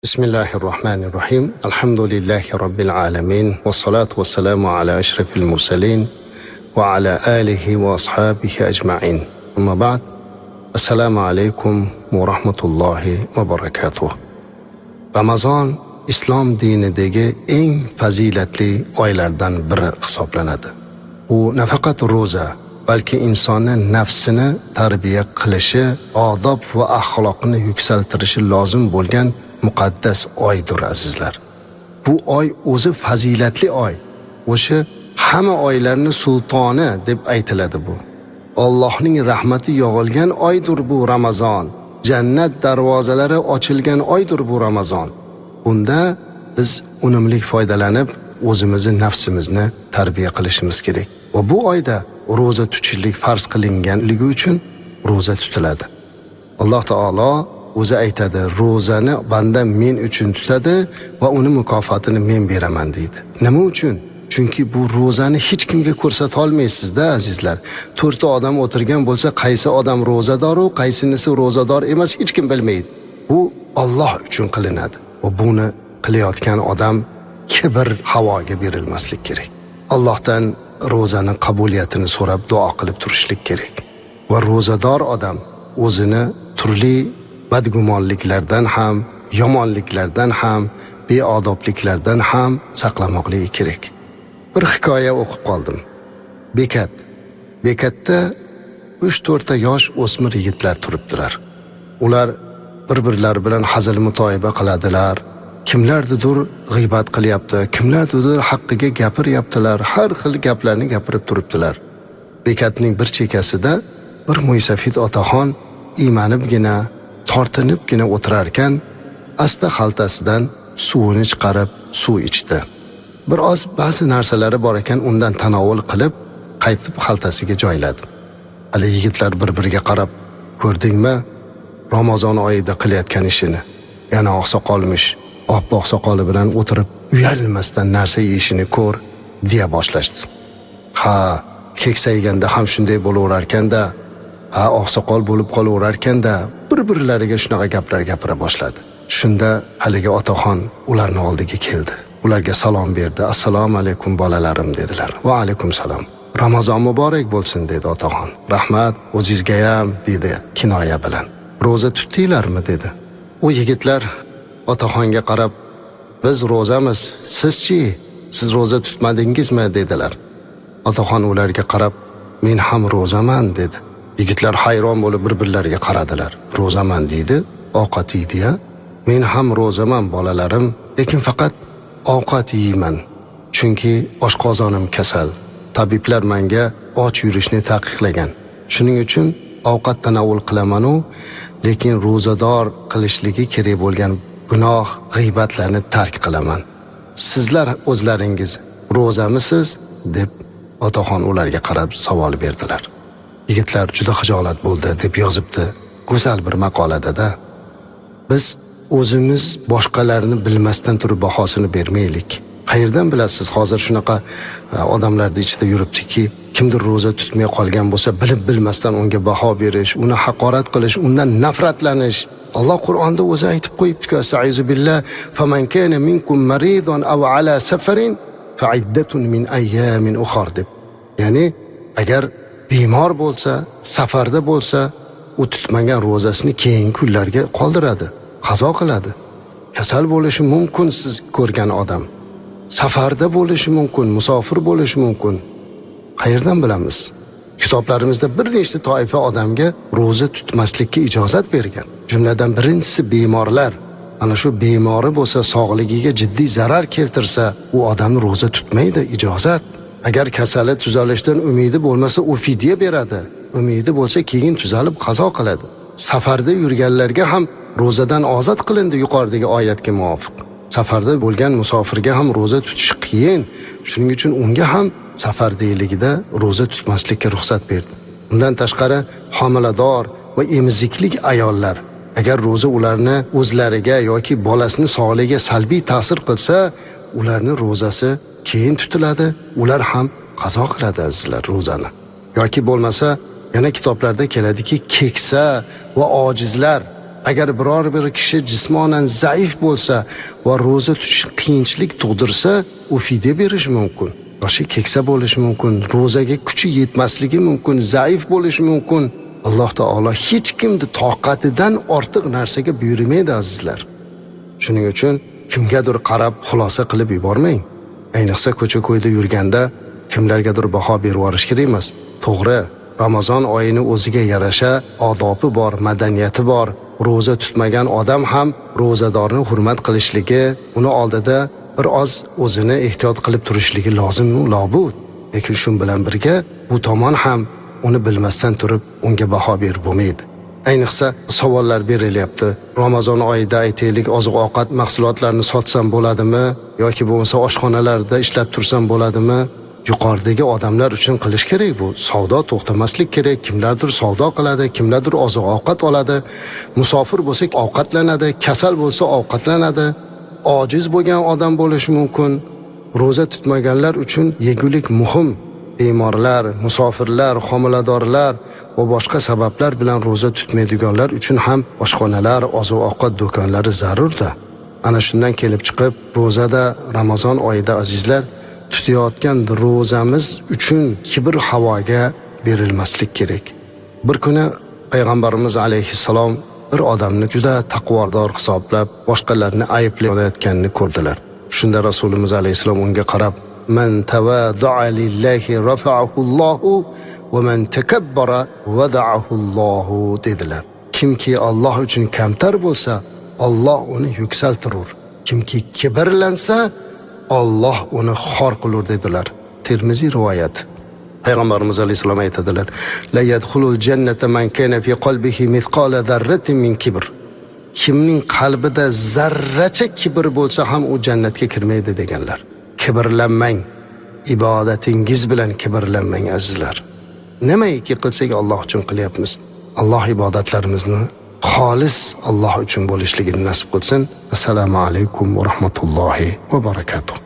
Bismillahirrahmanirrahim. Alhamdulillahi Rabbil alamin. Wassalatu wassalamu ala ashrafil mursalin wa ala alihi wa ashabihi ajma'in. Amma ba'd. Assalomu alaykum va rahmatullohi va barakatuh. Ramazon islom dinidagi eng fazilatli oylardan biri hisoblanadi. U nafaqat ro'za, balki insonni nafsini tarbiya qilishi, odob va axloqni yuksaltirishi lozim bo'lgan muqaddas oydir azizlar. Bu oy o'zi fazilatli oy. O'sha hamma oylarning sultoni deb aytiladi bu. Allohning rahmati yog'ilgan oydir bu Ramazon. Jannat darvozalari ochilgan oydir bu Ramazon. Bunda biz unumli foydalanib, o'zimizni nafsimizni tarbiya qilishimiz kerak. Va bu oyda ro'za tutishlik farz qilinganligi uchun ro'za tutiladi. Alloh taolo o'zi aytadi, ro'zani banda men uchun tutadi va uni mukofotini men beraman deydi. Nima uchun? Chunki bu ro'zani hech kimga ko'rsata olmaysizda azizlar. 4 ta odam o'tirgan bo'lsa, qaysi odam ro'zador va qaysinisi ro'zador emas hech kim bilmaydi. Bu Alloh uchun qilinadi. Va buni qilayotgan odam kibr havoga berilmaslik kerak. Allohdan ro'zani qabuliyatini so'rab duo qilib turishlik kerak. Va ro'zador odam o'zini turli badgumonliklardan ham, yomonliklardan ham, beodobliklardan ham saqlamoqligi kerak. Bir hikoya o'qib qoldim. Bekatda 3-4 ta yosh o'smir yigitlar turibdilar. Ular bir-birlari bilan hazil mutoyiba qiladilar. Kimlardir g'iybat qilyapti, kimlardir haqqiga gapiryaptilar, har xil gaplarni gapirib turibdilar. Bekatning bir chekkasida bir mo'ysafid otaxon iymanibgina, tortinibgina o'tirarkan, asta xaltasidan suvini chiqarib suv ichdi. Biroz ba'zi narsalari bor ekan, undan tanovul qilib, qaytib xaltasiga joyladi. Hali yigitlar bir-biriga qarab, ko'rdingmi? Ramazon oyida qilayotgan ishini. Yana oqsoqolmish, oppoq soqoli bilan o'tirib, uyalmasdan narsa yeyishini ko'r, deya boshlashdi. Ha, keksayganda ham shunday bo'laverarkan-da, ha, oqsoqol bo'lib qolaverarkan-da, bir-birlariga shunaqa gaplar gapira boshladi. Shunda haligi otaxon ularning oldiga keldi. Ularga salom berdi. Assalomu alaykum bolalarim dedilar. Va alaykum salom. Ramazon muborak bo'lsin dedi otaxon. Rahmat, o'zingizga ham dedi kinoya bilan. Ro'za tutdinglarmi dedi. U yigitlar otaxonga qarab, biz ro'zamiz, sizchi? Siz ro'za tutmadingizmi dedilar. Otaxon ularga qarab, men ham ro'zaman dedi. Yigitlar hayron bo'lib bir-birlariga qaradilar. Ro'zaman deydi, ovqat yeydi-ya. Men ham ro'zaman bolalarim, lekin faqat ovqat yeyman. Chunki oshqozonim kasal. Tabiblar menga och yurishni taqiqlagan. Shuning uchun ovqat tanovul qilaman-u, lekin ro'zador qilishligi kerak bo'lgan gunoh, g'iybatlarni tark qilaman. Sizlar o'zlaringiz ro'zamisiz deb otaxon ularga qarab savol berdilar. Yigitlar juda xijolat bo'ldi deb yozibdi go'zal bir maqolada. Biz o'zimiz boshqalarni bilmasdan turib bahosini bermaylik. Qayerdan bilasiz, hozir shunaqa odamlarning ichida yuribdiki, kimdir ro'za tutmay qolgan bo'lsa, bilib bilmasdan unga baho berish, uni haqorat qilish, undan nafratlanish. Alloh Qur'onda o'zi aytib qo'yibdi-ku, astag'izu billah, faman kana minkum maridun aw ala safarin fa'iddatun min ayyamin ukhra deb. Ya'ni agar bemor bo'lsa, safarda bo'lsa, u tutmagan ro'zasini keyingi kunlarga qoldiradi, qazo qiladi. Kasal bo'lishi mumkin siz ko'rgan odam. Safarda bo'lishi mumkin, musofir bo'lishi mumkin. Qayerdan bilamiz? Kitoblarimizda bir nechta toifa odamga ro'za tutmaslikka ijozat bergan. Jumladan birinchisi bemorlar. Ana shu bemori bo'lsa, sog'ligiga jiddiy zarar keltirsa, u odamni ro'za tutmaydi, ijozat. Agar kasali tuzalishdan umidi bo'lmasa, u fidya beradi. Umidi bo'lsa, keyin tuzalib qazo qiladi. Safarda yurganlarga ham ro'zadan ozod qilindi yuqoridagi oyatga muvofiq. Safarda bo'lgan musofirga ham ro'za tutish qiyin. Shuning uchun unga ham safardayligida ro'za tutmaslikka ruxsat berdi. Undan tashqari homilador va emizikli ayollar, agar ro'za ularni o'zlariga yoki bolasini sog'ligiga salbiy ta'sir qilsa, ularning ro'zasi keyin tutiladi, ular ham qazo qiladi azizlar ro'zani. Yoki bo'lmasa, yana kitoblarda keladiki, keksa va ojizlar, agar biror bir kishi jismonan zaif bo'lsa va ro'za tutish qiyinchilik tug'dirsa, u fidya berishi mumkin. Yoshi keksa bo'lishi mumkin, ro'zaga kuchi yetmasligi mumkin, zaif bo'lishi mumkin. Alloh taolo hech kimni toqatidan ortiq narsaga buyurmaydi azizlar. Shuning uchun kimgadir qarab xulosa qilib yubormang. Ayniqsa ko'cha-ko'yda yurganda kimlargadir baho berib yuborish kerak emas. To'g'ri, Ramazon oyini o'ziga yarasha odobi bor, madaniyati bor. Ro'za tutmagan odam ham ro'zadorni hurmat qilishligi, uni oldida bir oz o'zini ehtiyot qilib turishligi lozim-u lobud. Lekin shun bilan birga bu tomon ham uni bilmasdan turib unga baho berib bo'lmaydi. Ayniqsa savollar berilyapti. Ramazon oyida aytaylik oziq-ovqat mahsulotlarini sotsam bo'ladimi yoki bo'lmasa oshxonalarda ishlab tursam bo'ladimi? Yuqoridagi odamlar uchun qilish kerak bu. Savdo to'xtamaslik kerak. Kimlardir savdo qiladi, kimlardir oziq-ovqat oladi. Musofir bo'lsak ovqatlanadi, kasal bo'lsa ovqatlanadi. Ojiz bo'lgan odam bo'lishi mumkin. Ro'za tutmaganlar uchun yegulik muhim. Bemorlar, musofirlar, homiladorlar va boshqa sabablar bilan ro'za tutmaydiganlar uchun ham oshxonalar, oziq-ovqat do'konlari zarurda. Ana shundan kelib chiqib, ro'zada Ramazon oyida azizlar tutayotgan ro'zamiz uchun kibr havoga berilmaslik kerak. Bir kuni payg'ambarimiz alayhissalom bir odamni juda taqvodor hisoblab boshqalarni ayblayotganini ko'rdilar. Shunda Rasulimiz alayhissalom unga qarab, "Man tawada'a lillahi rafa'ahu Allahu va man takabbara wada'ahu Allahu" dedilar. Kimki Alloh uchun kamtar bo'lsa, Alloh uni yuksaltirur. Kimki kibrlansa, Alloh uni xor qilur dedilar. Termiziy rivoyat. Payg'ambarimiz alayhisalom aytadilar: "La yadkhulul jannata man kana fi qalbihi mithqala zarratin min kibr." Kimning qalbida zarracha kibr bo'lsa ham u jannatga kirmaydi deganlar. Kibrlanmang. Ibodatingiz bilan kibrlanmang azizlar. Nimaiki qilsak Alloh uchun qilyapmiz. Alloh ibodatlarimizni xolis Alloh uchun bo'lishligini nasib qilsin. Assalomu alaykum va rahmatullohi va barakatuh.